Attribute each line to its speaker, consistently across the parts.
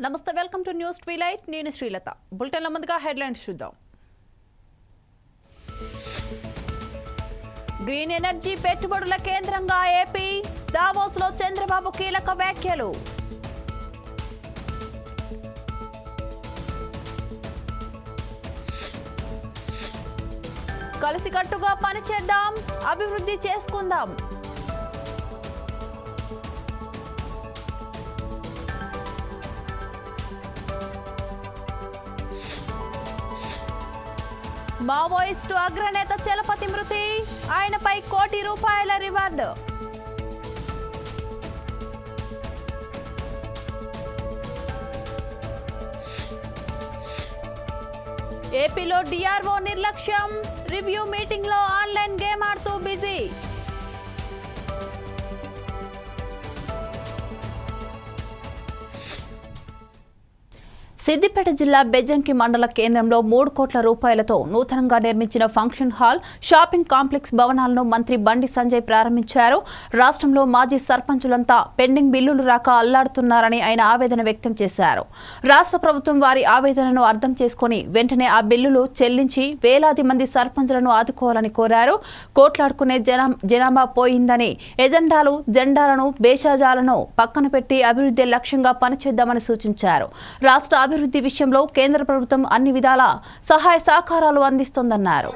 Speaker 1: నమస్తే welcome to news twilight నేను శ్రీలత బులెటిన్ల ముందుగా హెడ్లైన్స్ చూద్దాం గ్రీన్ ఎనర్జీ పెట్టుబడుల కేంద్రంగా ఏపీ దావోస్ లో చంద్రబాబు కీలక వ్యాఖ్యలు కలిసికట్టుగా పనిచేద్దాం అభివృద్ధి చేసుకుందాం మావోయిస్టు అగ్రనేత చలపతి మృతి ఆయనపై ₹1 కోటి రివార్డు ఏపీలో డిఆర్ఓ నిర్లక్ష్యం రివ్యూ మీటింగ్ లో ఆన్లైన్ గేమ్ ఆడుతూ బిజీ సిద్దిపేట జిల్లా బెజ్జంకి మండల కేంద్రంలో ₹3 కోట్ల నూతనంగా నిర్మించిన ఫంక్షన్ హాల్ షాపింగ్ కాంప్లెక్స్ భవనాలను మంత్రి బండి సంజయ్ ప్రారంభించారు. రాష్ట్రంలో మాజీ సర్పంచులంతా పెండింగ్ బిల్లులు రాక అల్లాడుతున్నారని ఆయన ఆవేదన వ్యక్తం చేశారు. రాష్ట్ర ప్రభుత్వం వారి ఆవేదనను అర్థం చేసుకుని వెంటనే ఆ బిల్లులు చెల్లించి వేలాది మంది సర్పంచులను ఆదుకోవాలని కోరారు. కోట్లాడుకునే జనాభా పోయిందని ఎజెండాలు జెండాలను బేషాజాలను పక్కన పెట్టి అభివృద్ధి లక్ష్యంగా పనిచేద్దామని సూచించారు. రాష్ట్ర అభివృద్ధి విషయంలో కేంద్ర ప్రభుత్వం అన్ని విధాల సహాయ సహకారాలు అందిస్తోందన్నారు.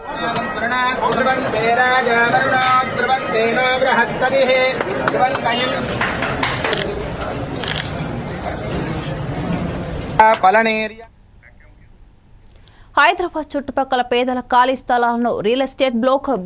Speaker 1: హైదరాబాద్ చుట్టుపక్కల పేదల ఖాళీ స్థలాలను రియల్ ఎస్టేట్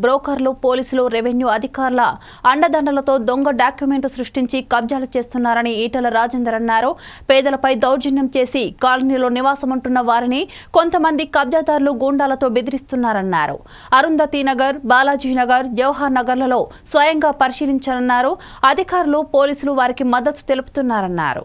Speaker 1: బ్రోకర్లు పోలీసులు రెవెన్యూ అధికారుల అండదండలతో దొంగ డాక్యుమెంట్ సృష్టించి కబ్జాలు చేస్తున్నారని ఈటల రాజేందర్ అన్నారు. పేదలపై దౌర్జన్యం చేసి కాలనీలో నివాసముంటున్న వారిని కొంతమంది కబ్జాదారులు గూండాలతో బెదిరిస్తున్నారన్నారు. అరుంధతి నగర్ బాలాజీ నగర్ జవహర్ నగర్లలో స్వయంగా పరిశీలించారన్నారు. అధికారులు పోలీసులు వారికి మద్దతు తెలుపుతున్నారన్నారు.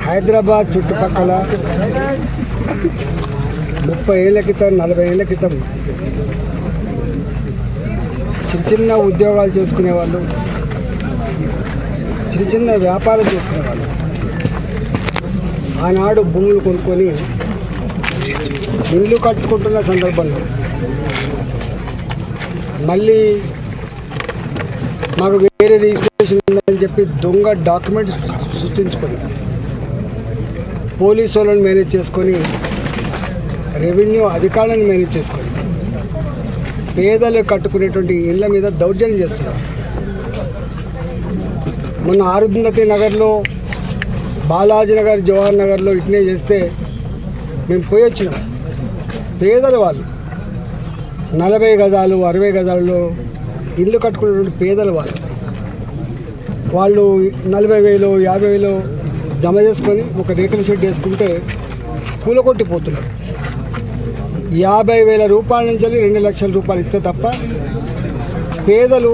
Speaker 2: హైదరాబాద్ చుట్టుపక్కల 30 ఏళ్ల క్రితం 40 ఏళ్ల క్రితం చిన్న ఉద్యోగాలు చేసుకునే వాళ్ళు, చిన్న వ్యాపారం చేసుకునే వాళ్ళు ఆనాడు భూములు కొనుక్కొని ఇల్లు కట్టుకుంటున్న సందర్భంలో మళ్ళీ మాకు వేరే రిజిస్ట్రేషన్ ఉందని చెప్పి దొంగ డాక్యుమెంట్స్ సృష్టించుకొని పోలీసు వాళ్ళని మేనేజ్ చేసుకొని రెవెన్యూ అధికారులను మేనేజ్ చేసుకొని పేదలు కట్టుకునేటువంటి ఇళ్ల మీద దౌర్జన్యం చేస్తున్నారు. మొన్న అరుంధతి నగర్లో బాలాజీ నగర్ జవహర్ నగర్లో ఇట్నే చేస్తే మేము పోయి వచ్చినాం. పేదలు వాళ్ళు 40 గజాలు 60 గజాలలో ఇల్లు కట్టుకునేటువంటి పేదలు వాళ్ళు 40,000 50,000 జమ చేసుకొని ఒక రేకుల షెడ్ వేసుకుంటే కూలగొట్టిపోతున్నారు. 50,000 రూపాయల నుంచి 2 లక్షల రూపాయలు ఇస్తే తప్ప పేదలు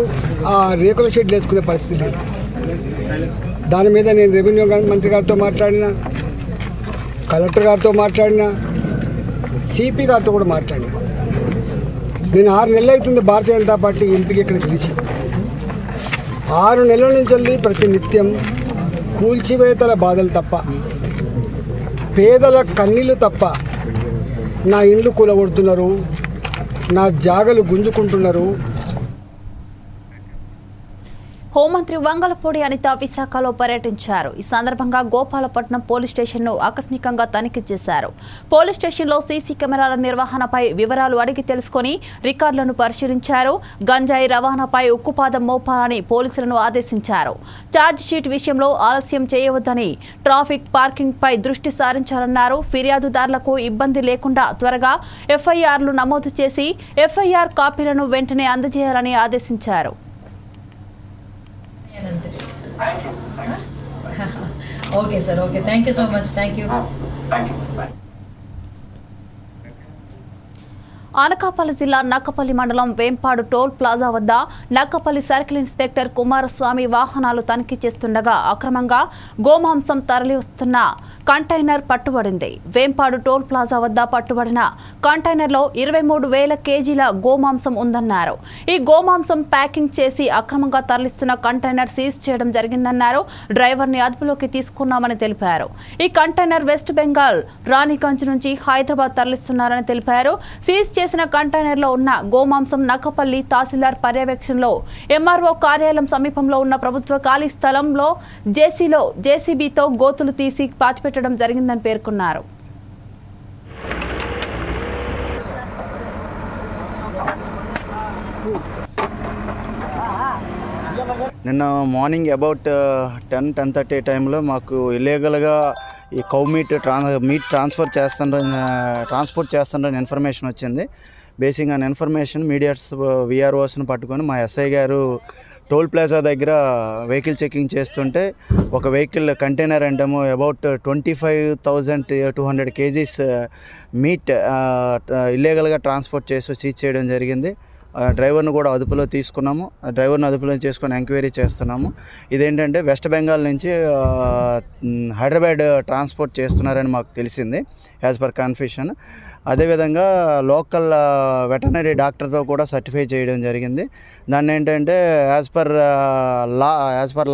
Speaker 2: ఆ రేకుల షెడ్ వేసుకునే పరిస్థితి లేదు. దాని మీద నేను రెవెన్యూ మంత్రి గారితో మాట్లాడినా, కలెక్టర్ గారితో మాట్లాడినా, సిపి గారితో కూడా మాట్లాడినా. నేను 6 నెలలు అవుతుంది భారతీయ జనతా పార్టీ ఎంపీకి ఇక్కడ గెలిచి. 6 నెలల నుంచి ప్రతి నిత్యం కూల్చివేతల బాధలు తప్ప, పేదల కన్నీళ్ళు తప్ప, నా ఇండ్లు కూలగొడుతున్నారు, నా జాగలు గుంజుకుంటున్నారు.
Speaker 1: హోంమంత్రి వంగలపూడి అనిత విశాఖలో పర్యటించారు. ఈ సందర్భంగా గోపాలపట్నం పోలీస్ స్టేషన్ను ఆకస్మికంగా తనిఖీ చేశారు. పోలీస్ స్టేషన్లో సీసీ కెమెరాల నిర్వహణపై వివరాలు అడిగి తెలుసుకుని రికార్డులను పరిశీలించారు. గంజాయి రవాణాపై ఉక్కుపాదం మోపాలని పోలీసులను ఆదేశించారు. ఛార్జ్ షీట్ విషయంలో ఆలస్యం చేయవద్దని, ట్రాఫిక్ పార్కింగ్ పై దృష్టి సారించాలన్నారు. ఫిర్యాదుదారులకు ఇబ్బంది లేకుండా త్వరగా ఎఫ్ఐఆర్లు నమోదు చేసి ఎఫ్ఐఆర్ కాపీలను వెంటనే అందజేయాలని ఆదేశించారు.
Speaker 3: Okay sir, okay, thank you so much, thank you.
Speaker 4: Thank you. Bye.
Speaker 1: Anakapalli జిల్లా నక్కపల్లి మండలం వేంపాడు టోల్ ప్లాజా వద్ద నక్కపల్లి సర్కిల్ ఇన్స్పెక్టర్ కుమారస్వామి వాహనాలు తనిఖీ చేస్తుండగా అక్రమంగా గోమాంసం తరలి వస్తున్న కంటైనర్ పట్టుబడింది. వేంపాడు టోల్ ప్లాజా వద్ద పట్టుబడిన కంటైనర్లో 23,000 కేజీల గోమాంసం ఉందన్నారు. ఈ గోమాంసం ప్యాకింగ్ చేసి అక్రమంగా తరలిస్తున్న కంటైనర్ సీజ్ చేయడం జరిగిందన్నారు. డ్రైవర్ని అదుపులోకి తీసుకున్నామని తెలిపారు. ఈ కంటైనర్ వెస్ట్ బెంగాల్ రాణిగంజ్ నుంచి హైదరాబాద్ తరలిస్తున్నారని తెలిపారు. సీజ్ చేసిన కంటైనర్లో ఉన్న గోమాంసం నక్కపల్లి తహసీల్దార్ పర్యవేక్షణలో ఎంఆర్ఓ కార్యాలయం సమీపంలో ఉన్న ప్రభుత్వ ఖాళీ స్థలంలో జేసీబీతో గోతులు తీసి పాతిపెట్టడం జరిగిందని పేర్కొన్నారు.
Speaker 5: నిన్న మార్నింగ్ అబౌట్ 10:30 టైంలో మాకు ఇల్లీగల్గా ఈ కౌ మీట్ ట్రాన్స్పోర్ట్ చేస్తుండని ఇన్ఫర్మేషన్ వచ్చింది. బేసింగ్ ఆన్ ఇన్ఫర్మేషన్ మీడియాస్ విఆర్ఓస్ని పట్టుకొని మా ఎస్ఐ గారు టోల్ ప్లాజా దగ్గర వెహికల్ చెకింగ్ చేస్తుంటే ఒక వెహికల్ కంటైనర్ అంటేమో అబౌట్ 25,200 కేజీస్ మీట్ ఇల్లీగల్గా ట్రాన్స్పోర్ట్ చేసి సీజ్ చేయడం జరిగింది. డ్రైవర్ను కూడా అదుపులో తీసుకున్నాము. డ్రైవర్ను అదుపులో చేసుకొని ఎంక్వైరీ చేస్తున్నాము. ఇదేంటంటే వెస్ట్ బెంగాల్ నుంచి హైదరాబాద్ ట్రాన్స్పోర్ట్ చేస్తున్నారని మాకు తెలిసింది యాజ్ పర్ కన్ఫ్యూషన్. అదేవిధంగా లోకల్ వెటర్నరీ డాక్టర్తో కూడా సర్టిఫై చేయడం జరిగింది. దాన్ని ఏంటంటే యాజ్ పర్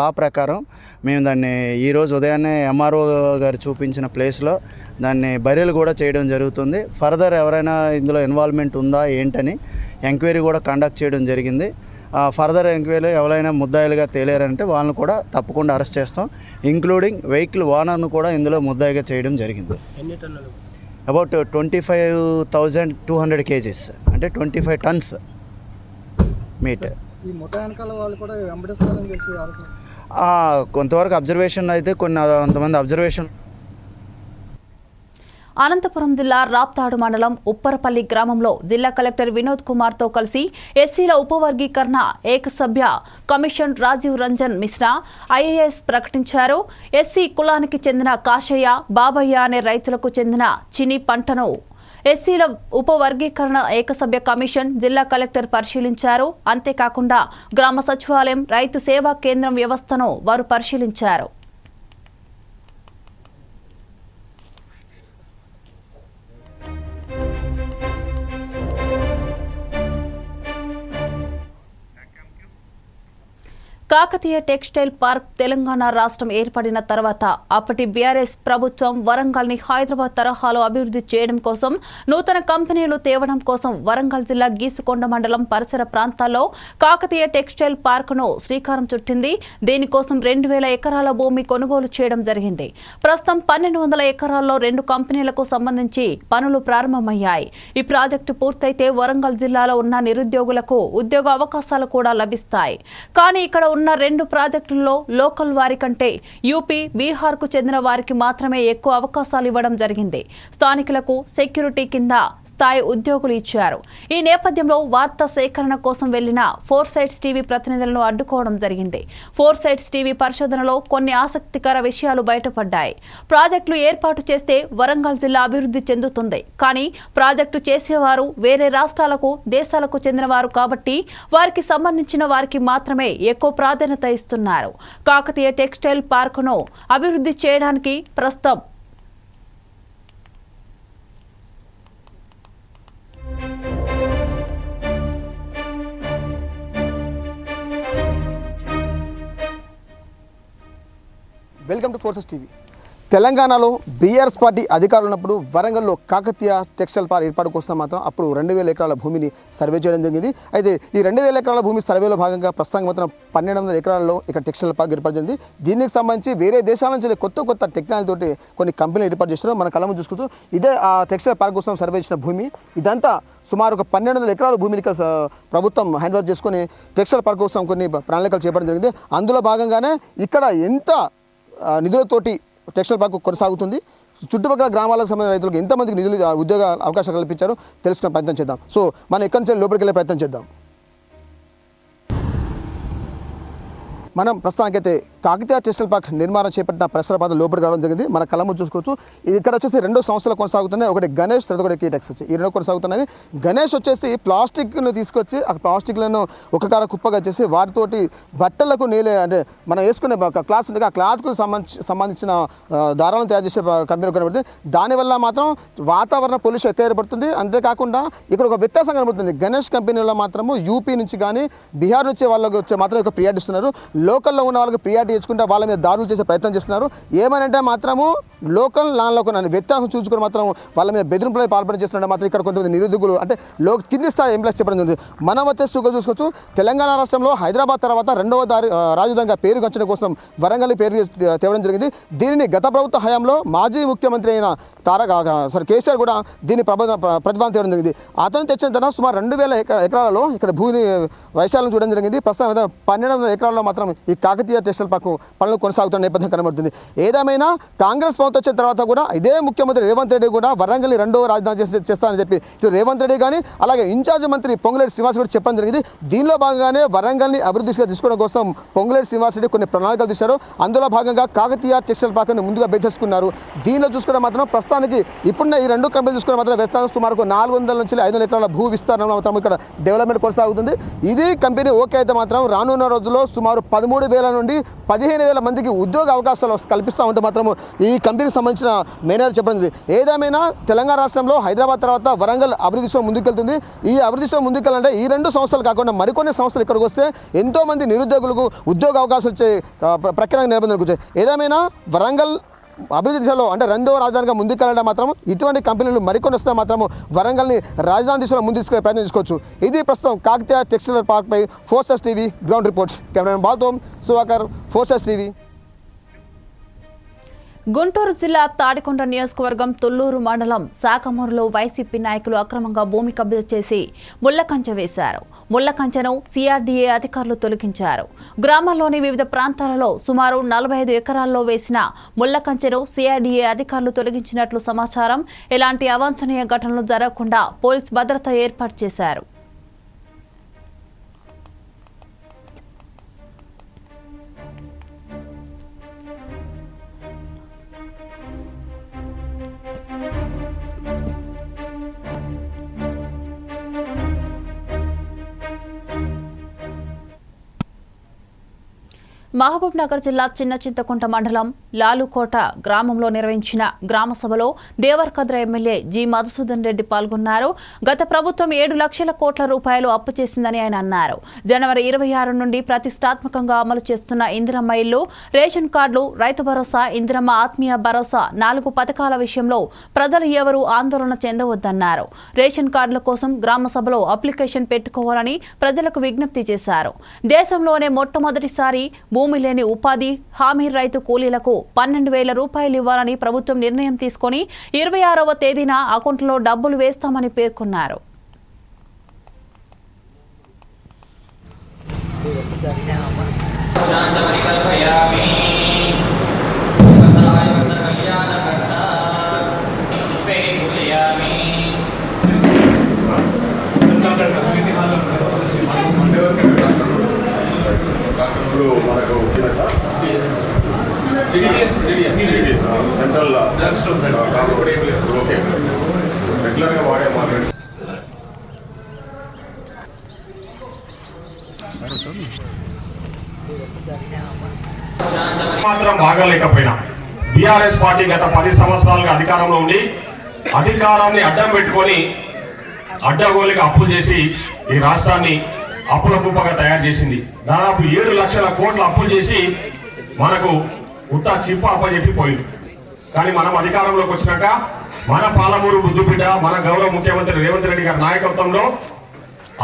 Speaker 5: లా ప్రకారం మేము దాన్ని ఈరోజు ఉదయాన్నే ఎంఆర్ఓ గారు చూపించిన ప్లేస్లో దాన్ని బరీలు కూడా చేయడం జరుగుతుంది. ఫర్దర్ ఎవరైనా ఇందులో ఇన్వాల్వ్మెంట్ ఉందా ఏంటని ఎంక్వైరీ కూడా కండక్ట్ చేయడం జరిగింది. ఫర్దర్ ఎంక్వైరీలో ఎవరైనా ముద్దాయిలుగా తేలారంటే వాళ్ళని కూడా తప్పకుండా అరెస్ట్ చేస్తాం. ఇంక్లూడింగ్ వెహికల్ ఓనర్ను కూడా ఇందులో ముద్దాయిగా చేయడం జరిగింది. అబౌట్ 25,200 కేజీస్ అంటే 25 టన్స్ మీట్. కొంతవరకు అబ్జర్వేషన్ అయితే కొంతమంది అబ్జర్వేషన్.
Speaker 1: అనంతపురం జిల్లా రాప్తాడు మండలం ఉప్పరపల్లి గ్రామంలో జిల్లా కలెక్టర్ వినోద్ కుమార్తో కలిసి ఎస్సీల ఉపవర్గీకరణ ఏకసభ్య కమిషన్ రాజీవ్ రంజన్ మిశ్రా ఐఏఎస్ ప్రకటించారు. ఎస్సీ కులానికి చెందిన కాశయ్య, బాబయ్య అనే రైతులకు చెందిన చిని పంటను ఎస్సీల ఉపవర్గీకరణ ఏకసభ్య కమిషన్ జిల్లా కలెక్టర్ పరిశీలించారు. అంతేకాకుండా గ్రామ సచివాలయం, రైతు సేవా కేంద్రం వ్యవస్థను వారు పరిశీలించారు. కాకతీయ టెక్స్టైల్ పార్క్ తెలంగాణ రాష్ట్రం ఏర్పడిన తర్వాత అప్పటి బీఆర్ఎస్ ప్రభుత్వం వరంగల్ని హైదరాబాద్ తరహాలో అభివృద్ధి చేయడం కోసం నూతన కంపెనీలు తేవడం కోసం వరంగల్ జిల్లా గీసుకొండ మండలం పరిసర ప్రాంతాల్లో కాకతీయ టెక్స్టైల్ పార్కును శ్రీకారం చుట్టింది. దీనికోసం 2,000 ఎకరాల భూమి కొనుగోలు చేయడం జరిగింది. ప్రస్తుతం 1,200 ఎకరాల్లో 2 కంపెనీలకు సంబంధించి పనులు ప్రారంభమయ్యాయి. ఈ ప్రాజెక్టు పూర్తయితే వరంగల్ జిల్లాలో ఉన్న నిరుద్యోగులకు ఉద్యోగ అవకాశాలు కూడా లభిస్తాయి. కానీ ఇక్కడ ఉన్న 2 ప్రాజెక్టుల్లో లోకల్ వారి కంటే యూపీ, బీహార్కు చెందిన వారికి మాత్రమే ఎక్కువ అవకాశాలు ఇవ్వడం జరిగింది. స్థానికులకు సెక్యూరిటీ కింద స్థాయి ఉద్యోగులు ఇచ్చారు. ఈ నేపథ్యంలో వార్తా సేకరణ కోసం వెళ్లిన 4 సైట్స్ టీవీ ప్రతినిధులను అడ్డుకోవడం జరిగింది. 4 సైట్స్ టీవీ పరిశోధనలో కొన్ని ఆసక్తికర విషయాలు బయటపడ్డాయి. ప్రాజెక్టులు ఏర్పాటు చేస్తే వరంగల్ జిల్లా అభివృద్ధి చెందుతుంది. కానీ ప్రాజెక్టు చేసేవారు వేరే రాష్ట్రాలకు, దేశాలకు చెందినవారు కాబట్టి వారికి సంబంధించిన వారికి మాత్రమే ఎక్కువ ప్రాధాన్యత ఇస్తున్నారు. కాకతీయ టెక్స్టైల్ పార్కును అభివృద్ధి చేయడానికి ప్రస్తుతం
Speaker 6: వెల్కమ్ టు ఫోర్సెస్ టీవీ. తెలంగాణలో బీఆర్ఎస్ పార్టీ అధికారులు ఉన్నప్పుడు వరంగల్లో కాకతీయ టెక్స్టైల్ పార్క్ ఏర్పాటు కోసం మాత్రం అప్పుడు 2,000 ఎకరాల భూమిని సర్వే చేయడం జరిగింది. అయితే ఈ 2,000 ఎకరాల భూమి సర్వేలో భాగంగా ప్రస్తుతం మాత్రం 1,200 ఎకరాల్లో ఇక్కడ టెక్స్టైల్ పార్క్ ఏర్పాటు జరిగింది. దీనికి సంబంధించి వేరే దేశాల నుంచి కొత్త టెక్నాలజీ తోటి కొన్ని కంపెనీలు ఏర్పాటు చేస్తారు. మన కళ్ళము చూసుకుంటూ ఇదే ఆ టెక్స్టైల్ పార్క్ కోసం సర్వే చేసిన భూమి. ఇదంతా సుమారు ఒక 1,200 ఎకరాల భూమిని ప్రభుత్వం హ్యాండ్ ఓవర్ చేసుకొని టెక్స్టైల్ పార్క్ కోసం కొన్ని ప్రణాళికలు చేపట్టడం జరిగింది. అందులో భాగంగానే ఇక్కడ ఎంత నిధులతోటి టెక్స్టైల్ పార్క్ కొనసాగుతుంది, చుట్టుపక్కల గ్రామాలకు సంబంధించిన రైతులకు ఎంతమందికి నిధులు ఉద్యోగ అవకాశాలు కల్పించారో తెలుసుకునే ప్రయత్నం చేద్దాం. సో మనం ఎక్కడి నుంచి లోపలికి వెళ్ళే ప్రయత్నం చేద్దాం. మనం ప్రస్తుతానికైతే కాకతీయ టెక్స్టైల్ పార్క్ నిర్మాణం చేపట్టిన పరిసర ప్రాంతం లోపలికి రావడం జరిగింది. మన కళ్ళ ముందు చూసుకోవచ్చు. ఇక్కడ వచ్చేసి 2 సంస్థలు కొనసాగుతున్నాయి. ఒకటి గణేష్, ఒకటి కీటెక్స్ వచ్చి ఈ 2 కొనసాగుతున్నవి. గణేష్ వచ్చేసి ప్లాస్టిక్ను తీసుకొచ్చి ఆ ప్లాస్టిక్లను ఒక కాడ కుప్పగా చేసి వాటితోటి బట్టలకు అంటే మనం వేసుకునే క్లాత్ ఉంటుంది, ఆ క్లాత్కు సంబంధించిన దారాలను తయారు చేసే కంపెనీ కనబడుతుంది. దానివల్ల మాత్రం వాతావరణ పొల్యూషన్ ఎక్కువ ఏర్పడుతుంది. అంతేకాకుండా ఇక్కడ ఒక వ్యత్యాసం కనబడుతుంది. గణేష్ కంపెనీలో మాత్రము యూపీ నుంచి కానీ బీహార్ నుంచి వాళ్ళకి వచ్చే మాత్రం ఒక ప్రియారిటీ ఇస్తున్నారు. లోకల్లో ఉన్న వాళ్ళకి ప్రియారిటీ ఇచ్చుకుంటే వాళ్ళ మీద దాడులు చేసే ప్రయత్నం చేస్తున్నారు. ఏమనంటే మాత్రము లోకల్ నాన్ లోకల్ అని వ్యత్యాసం చూసుకుని మాత్రం వాళ్ళ మీద బెదిరింపులై పాల్పడి చేస్తున్నట్టు మాత్రం ఇక్కడ కొంతమంది నిరుద్యోగులు అంటే కింది స్థాయి ఎంప్లాయీస్ చెప్పడం జరిగింది. మనం వచ్చేసి చూసుకోవచ్చు. తెలంగాణ రాష్ట్రంలో హైదరాబాద్ తర్వాత 2వ రాజధానిగా పేరు గంచడం కోసం వరంగల్ పేరు తేవడం జరిగింది. దీనిని గత ప్రభుత్వ హయాంలో మాజీ ముఖ్యమంత్రి అయిన కేసీఆర్ కూడా దీన్ని ప్రతిపాదన తేవడం జరిగింది. అతను తెచ్చిన తర్వాత సుమారు 2000 ఎకరాలలో ఇక్కడ భూమి వైశాల్యం చూడడం జరిగింది. ప్రస్తుతం 1200 ఎకరాల్లో మాత్రం ఈ కాకతీయ టెక్స్టైల్ పార్క్ పనులు కొనసాగుతున్న నేపథ్యం కనబడుతుంది. ఏదేమైనా కాంగ్రెస్ ప్రభుత్వం వచ్చిన తర్వాత కూడా ఇదే ముఖ్యమంత్రి రేవంత్ రెడ్డి కూడా వరంగల్ 2వ రాజధాని చేస్తానని చెప్పి ఇటు రేవంత్ రెడ్డి కానీ అలాగే ఇన్ఛార్జ్ మంత్రి పొంగులేటి శ్రీనివాస్ రెడ్డి చెప్పడం జరిగింది. దీనిలో భాగంగానే వరంగల్ని అభివృద్ధిగా తీసుకోవడం కోసం పొంగులేటి శ్రీనివాస్ రెడ్డి కొన్ని ప్రణాళికలు తీశారు. అందులో భాగంగా కాకతీయ టెక్స్టైల్ పార్క్ను ముందుగా బేచేసుకున్నారు. దీనిలో చూసుకుంటే మాత్రం ప్రస్తుతానికి ఇప్పుడున్న ఈ 2 కంపెనీలు చూసుకుని మాత్రం వేస్తాను సుమారు 400 నుంచి 500 ఎకరాల భూ విస్తరణలో మాత్రం ఇక్కడ డెవలప్మెంట్ కొనసాగుతుంది. ఇది కంపెనీ ఓకే అయితే మాత్రం రానున్న రోజుల్లో సుమారు 13,000 నుండి 15,000 మందికి ఉద్యోగ అవకాశాలు కల్పిస్తూ ఉంటే మాత్రం ఈ కంపెనీకి సంబంధించిన మేనేజర్ చెప్పడం జరిగింది. ఏదేమైనా తెలంగాణ రాష్ట్రంలో హైదరాబాద్ తర్వాత వరంగల్ అభివృద్ధి దిశలో ముందుకెళ్తుంది. ఈ అభివృద్ధి దిశలో ముందుకెళ్ళాలంటే ఈ 2 సంస్థలు కాకుండా మరికొన్ని సంస్థలు ఇక్కడికి వస్తే ఎంతోమంది నిరుద్యోగులకు ఉద్యోగ అవకాశాలు వచ్చే ప్రక్రియ నిబంధనలు. ఏదేమైనా వరంగల్ అభివృద్ధి దిశలో అంటే 2వ రాజధానిగా ముందుకెళ్ళడం మాత్రం ఇటువంటి కంపెనీలు మరికొన్ని వస్తే మాత్రం వరంగల్ని రాజధాని దిశలో ముందు తీసుకెళ్లే ప్రయత్నం చేసుకోవచ్చు. ఇది ప్రస్తుతం కాకతీయ టెక్స్టైల్ పార్క్ పై forces TV ground report. Cameraman బాల్తోం సువాకర్, ఫోర్సెస్ టీవీ.
Speaker 1: గుంటూరు జిల్లా తాడికొండ నియోజకవర్గం తుళ్లూరు మండలం శాఖమూరులో వైసీపీ నాయకులు అక్రమంగా భూమి కబ్జా చేసి ముళ్లకంచె వేశారు. ముళ్లకంచెను సిఆర్డీఏ అధికారులు తొలగించారు. గ్రామాల్లోని వివిధ ప్రాంతాలలో సుమారు 45 ఎకరాల్లో వేసిన ముళ్లకంచెను సిఆర్డీఏ అధికారులు తొలగించినట్లు సమాచారం. ఎలాంటి అవాంఛనీయ ఘటనలు జరగకుండా పోలీస్ భద్రత ఏర్పాటు చేశారు. మహబూబ్ నగర్ జిల్లా చిన్న చింతకుంట మండలం లాలుకోట గ్రామంలో నిర్వహించిన గ్రామ సభలో దేవరకద్ర ఎమ్మెల్యే జి మధుసూదన్ రెడ్డి పాల్గొన్నారు. గత ప్రభుత్వం 7 లక్షల కోట్ల రూపాయలు అప్పు చేసిందని ఆయన అన్నారు. జనవరి 26 నుండి ప్రతిష్టాత్మకంగా అమలు చేస్తున్న ఇందిరమ్మ ఇల్లు, రేషన్ కార్డులు, రైతు భరోసా, ఇందిరమ్మ ఆత్మీయ భరోసా 4 పథకాల విషయంలో ప్రజలు ఎవరూ ఆందోళన చెందవద్దన్నారు. రేషన్ కార్డుల కోసం గ్రామ సభలో అప్లికేషన్ పెట్టుకోవాలని ప్రజలకు విజ్ఞప్తి చేశారు. దేశంలోనే మొట్టమొదటిసారి భూమి లేని ఉపాధి హామీ రైతు కూలీలకు 12,000 రూపాయలు ఇవ్వాలని ప్రభుత్వం నిర్ణయం తీసుకుని 26వ తేదీన అకౌంట్లో డబ్బులు వేస్తామని పేర్కొన్నారు.
Speaker 4: ఇప్పుడు మనకు సెంట్రల్ ఓకే రెగ్యులర్గా వాడే మార్కెట్ మాత్రం బాగాలేకపోయినా బీఆర్ఎస్ పార్టీ గత 10 సంవత్సరాలుగా అధికారంలో ఉండి అధికారాన్ని అడ్డం పెట్టుకొని అడ్డగోలుగా అప్పులు చేసి ఈ రాష్ట్రాన్ని అప్పుల కుప్పగా తయారు చేసింది. దాదాపు 7 లక్షల కోట్ల అప్పులు చేసి మనకు ఉత్తా చిప్ప అప్పచెప్పి పోయింది. కానీ మనం అధికారంలోకి వచ్చినాక మన పాలమూరు బుద్దుబిడ్డ మన గౌరవ ముఖ్యమంత్రి రేవంత్ రెడ్డి గారి నాయకత్వంలో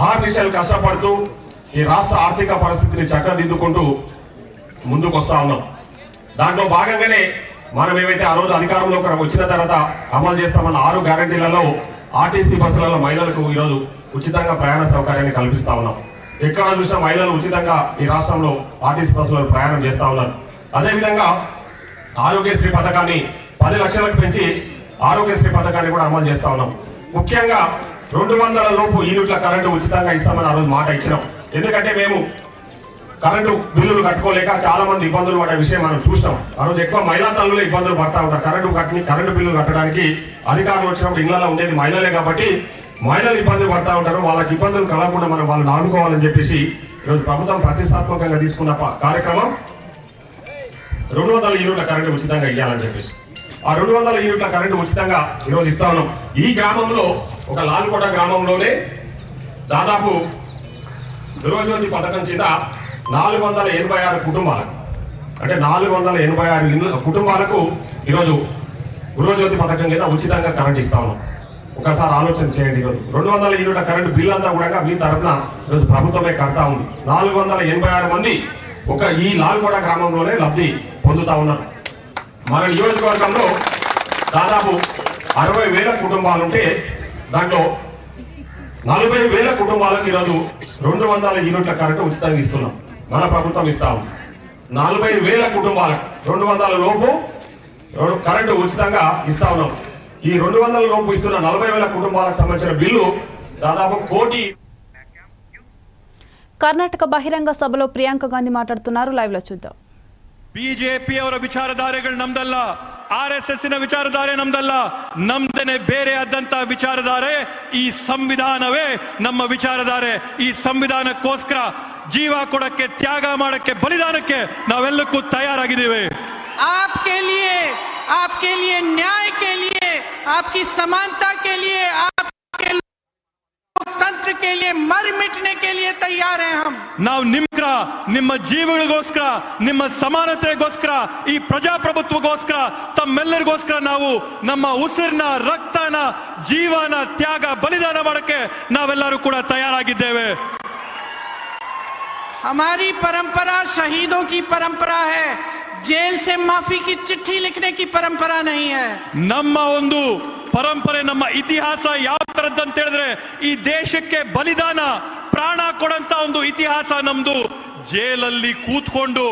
Speaker 4: 6 నిమిషాలు కష్టపడుతూ ఈ రాష్ట్ర ఆర్థిక పరిస్థితిని చక్కదిద్దుకుంటూ ముందుకు వస్తా ఉన్నాం. దాంట్లో భాగంగానే మనం ఏవైతే ఆ రోజు అధికారంలోకి వచ్చిన తర్వాత అమలు చేస్తామన్న 6 గ్యారంటీలలో ఆర్టీసీ బస్సులలో మహిళలకు ఈరోజు ఉచితంగా ప్రయాణ సౌకర్యాన్ని కల్పిస్తా ఉన్నాం. ఎక్కడ చూసినా మహిళలు ఉచితంగా ఈ రాష్ట్రంలో ఆర్టీసీ బస్సులో ప్రయాణం చేస్తా ఉన్నారు. అదేవిధంగా ఆరోగ్యశ్రీ పథకాన్ని 10 లక్షలకు పెంచి ఆరోగ్యశ్రీ పథకాన్ని కూడా అమలు చేస్తా ఉన్నాం. ముఖ్యంగా 200 లోపు యూనిట్ల కరెంటు ఉచితంగా ఇస్తామని ఆ రోజు మాట ఇచ్చినాం. ఎందుకంటే మేము కరెంటు బిల్లులు కట్టుకోలేక చాలా మంది ఇబ్బందులు పడే విషయం మనం చూసాం. ఆ రోజు ఎక్కువ మహిళా తల్లులు ఇబ్బందులు పడతా ఉంటారు. కరెంటు బిల్లులు కట్టడానికి అధికారులు వచ్చినప్పుడు ఇళ్లలో ఉండేది మహిళలే కాబట్టి మహిళలు ఇబ్బందులు పడతా ఉంటారు. వాళ్ళకి ఇబ్బందులు కలగకుండా మనం వాళ్ళని ఆదుకోవాలని చెప్పేసి ఈరోజు ప్రభుత్వం ప్రతిష్టాత్మకంగా తీసుకున్న కార్యక్రమం 200 యూనిట్ల కరెంటు ఉచితంగా ఇవ్వాలని చెప్పేసి ఆ 200 యూనిట్ల కరెంటు ఉచితంగా ఈరోజు ఇస్తా ఉన్నాం. ఈ గ్రామంలో ఒక లాల్కోట గ్రామంలోనే దాదాపు గృహజ్యోతి పథకం కింద 486 కుటుంబాలకు అంటే 486 కుటుంబాలకు ఈరోజు గృహజ్యోతి పథకం కింద ఉచితంగా కరెంట్ ఇస్తా ఉన్నాం. ఒకసారి ఆలోచన చేయండి. ఈరోజు 200 యూనిట్ల కరెంటు బిల్ అంతా కూడా మీ తరఫున ఈరోజు ప్రభుత్వమే కడతా ఉంది. 486 మంది ఒక ఈ లాల్కోట గ్రామంలోనే లబ్ధి పొందుతా ఉన్నారు. మన నియోజకవర్గంలో దాదాపు 60,000 కుటుంబాలుంటే దాంట్లో 40,000 కుటుంబాలకు ఈరోజు 200 యూనిట్ల కరెంటు ఉచితంగా ఇస్తున్నాం. మన ప్రభుత్వం ఇస్తాం. 40,000 కుటుంబాలకు 200 లోపు కరెంటు ఉచితంగా ఇస్తా ఉన్నాం. ఈ 200 లోపు ఇస్తున్న 40,000 కుటుంబాలకు సంబంధించిన బిల్లు దాదాపు 1 కోటి.
Speaker 1: కర్ణాటక బహిరంగ సభలో ప్రియాంక గాంధీ మాట్లాడుతున్నారు. లైవ్ లో చూద్దాం.
Speaker 7: ಬಿಜೆಪಿ ಅವರ ವಿಚಾರಧಾರೆಗಳು ನಮ್ದಲ್ಲ, RSS ನ ವಿಚಾರಧಾರೆ ನಮ್ದಲ್ಲ, ನಮ್ದನೆ ಬೇರೆ ಆದಂತ ವಿಚಾರಧಾರೆ. ಈ ಸಂವಿಧಾನವೇ ನಮ್ಮ ವಿಚಾರಧಾರೆ. ಈ ಸಂವಿಧಾನಕ್ಕೋಸ್ಕರ ಜೀವ ಕೊಡಕ್ಕೆ, ತ್ಯಾಗ ಮಾಡಕ್ಕೆ, ಬಲಿದಾನಕ್ಕೆ ನಾವೆಲ್ಲಕ್ಕೂ ತಯಾರಾಗಿದ್ದೇವೆ.
Speaker 8: आपके लिए न्याय के लिए, आपकी समानता के लिए, आपके लोकतंत्र के लिए मर मिटने के लिए तैयार हैं हम.
Speaker 7: ನಾವು ನಿಮ್ಮ ಜೀವಗಳಿಗೋಸ್ಕರ, ನಿಮ್ಮ ಸಮಾನತೆಗೋಸ್ಕರ, ಈ ಪ್ರಜಾಪ್ರಭುತ್ವಗೋಸ್ಕರ, ತಮ್ಮೆಲ್ಲರಿಗೋಸ್ಕರ ನಾವು ನಮ್ಮ ಉಸಿರನ್ನ, ರಕ್ತನ, ಜೀವನ, ತ್ಯಾಗ, ಬಲಿದಾನ ಮಾಡಕ್ಕೆ ನಾವೆಲ್ಲರೂ ಕೂಡ ತಯಾರಾಗಿದ್ದೇವೆ.
Speaker 8: हमारी परंपरा शहीदों की परंपरा है, जेल से माफी की चिट्ठी लिखने की परंपरा नहीं है.
Speaker 7: ನಮ್ಮ ಒಂದು ಪರಂಪರೆ, ನಮ್ಮ ಇತಿಹಾಸ ಯಾವ ತರದ್ದಂತ ಹೇಳಿದ್ರೆ ಈ ದೇಶಕ್ಕೆ ಬಲಿದಾನ, ಪ್ರಾಣ ಕೊಡಂತ ಒಂದು ಇತಿಹಾಸ ನಮ್ದು. ಜೇಲಲ್ಲಿ ಕೂತ್ಕೊಂಡು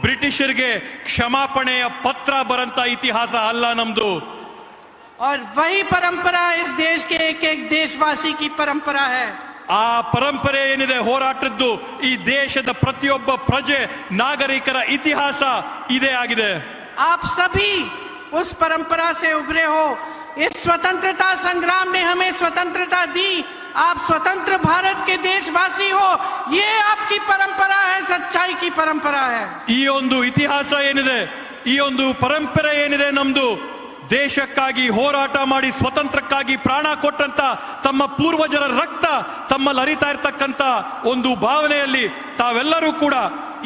Speaker 7: ಬ್ರಿಟಿಷರಿಗೆ ಕ್ಷಮಾಪಣೆಯ ಪತ್ರ ಬರಂತ ಇತಿಹಾಸ ಅಲ್ಲ ನಮ್ದು.
Speaker 8: और वही परंपरा इस देश के एक एक देशवासी की परंपरा है.
Speaker 7: ಆ ಪರಂಪರೆ ಏನಿದೆ ಹೋರಾಟದ್ದು, ಈ ದೇಶದ ಪ್ರತಿಯೊಬ್ಬ ಪ್ರಜೆ, ನಾಗರಿಕರ ಇತಿಹಾಸ ಇದೇ ಆಗಿದೆ.
Speaker 8: आप सभी उस परंपरा से उभरे हो. इस स्वतंत्रता संग्राम ने हमें स्वतंत्रता दी. आप स्वतंत्र भारत के देशवासी हो. ये आपकी परंपरा है, सच्चाई की परंपरा है.
Speaker 7: ಈ ಒಂದು ಇತಿಹಾಸ ಏನಿದೆ, ಈ ಒಂದು ಪರಂಪರೆ ಏನಿದೆ ನಮ್ದು, ದೇಶಕ್ಕಾಗಿ ಹೋರಾಟ ಮಾಡಿ ಸ್ವತಂತ್ರಕ್ಕಾಗಿ ಪ್ರಾಣ ಕೊಟ್ಟಂತ ತಮ್ಮ ಪೂರ್ವಜರ ರಕ್ತ ತಮ್ಮಲ್ಲಿ ಹರಿತಾ ಇರ್ತಕ್ಕಂಥ ಒಂದು ಭಾವನೆಯಲ್ಲಿ ತಾವೆಲ್ಲರೂ ಕೂಡ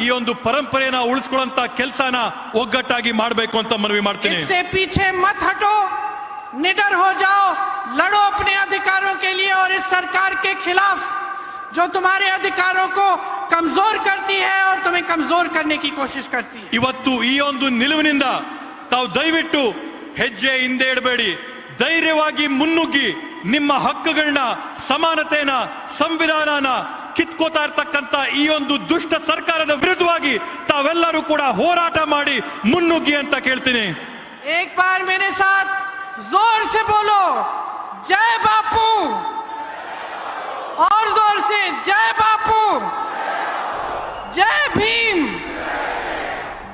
Speaker 7: ಈ ಒಂದು ಪರಂಪರೆನ ಉಳಿಸ್ಕೊಳ್ಳುವಂತ ಕೆಲಸನ ಒಗ್ಗಟ್ಟಾಗಿ ಮಾಡಬೇಕು ಅಂತ ಮನವಿ ಮಾಡ್ತೀನಿ.
Speaker 8: इससे पीछे मत हटो, निडर हो जाओ, लड़ो अपने अधिकारों के लिए और इस सरकार के खिलाफ जो तुम्हारे अधिकारों को कमजोर करती है और तुम्हें कमजोर करने की कोशिश करती है.
Speaker 7: ಇವತ್ತು ಈ ಒಂದು ನಿಲುವಿನಿಂದ ತಾವು ದಯವಿಟ್ಟು ಹೆಜ್ಜೆ ಹಿಂದೆ ಇಡಬೇಡಿ. ಧೈರ್ಯವಾಗಿ ಮುನ್ನುಗ್ಗಿ ನಿಮ್ಮ ಹಕ್ಕುಗಳನ್ನ, ಸಮಾನತೆನ, ಸಂವಿಧಾನನ ಕಿತ್ಕೋತಾ ಇರ್ತಕ್ಕಂಥ ಈ ಒಂದು ದುಷ್ಟ ಸರ್ಕಾರದ ವಿರುದ್ಧವಾಗಿ ತಾವೆಲ್ಲರೂ ಕೂಡ ಹೋರಾಟ ಮಾಡಿ ಮುನ್ನುಗ್ಗಿ ಅಂತ ಕೇಳ್ತೀನಿ.
Speaker 8: एक बार मेरे साथ जोर से बोलो, जय बापू. और जोर से, जय बापू, जय भीम,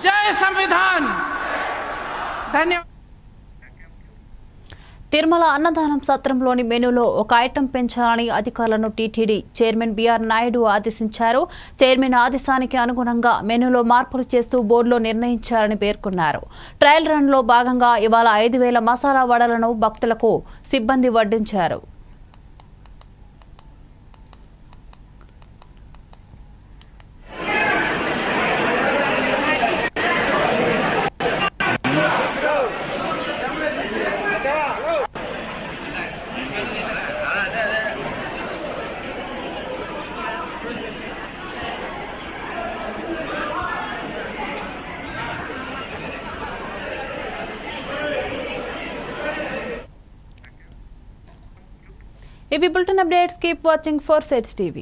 Speaker 8: जय संविधान. धन्यवाद.
Speaker 1: తిరుమల అన్నదానం సత్రంలోని మెనూలో ఒక ఐటెం పెంచాలని అధికారులను టీటీడీ చైర్మన్ బీఆర్ నాయుడు ఆదేశించారు. చైర్మన్ ఆదేశానికి అనుగుణంగా మెనూలో మార్పులు చేస్తూ బోర్డులో నిర్ణయించారని పేర్కొన్నారు. ట్రయల్ రన్లో భాగంగా ఇవాళ 5,000 మసాలా వడలను భక్తులకు సిబ్బంది వడ్డించారు. If you built an updates, keep watching 4 Sides TV.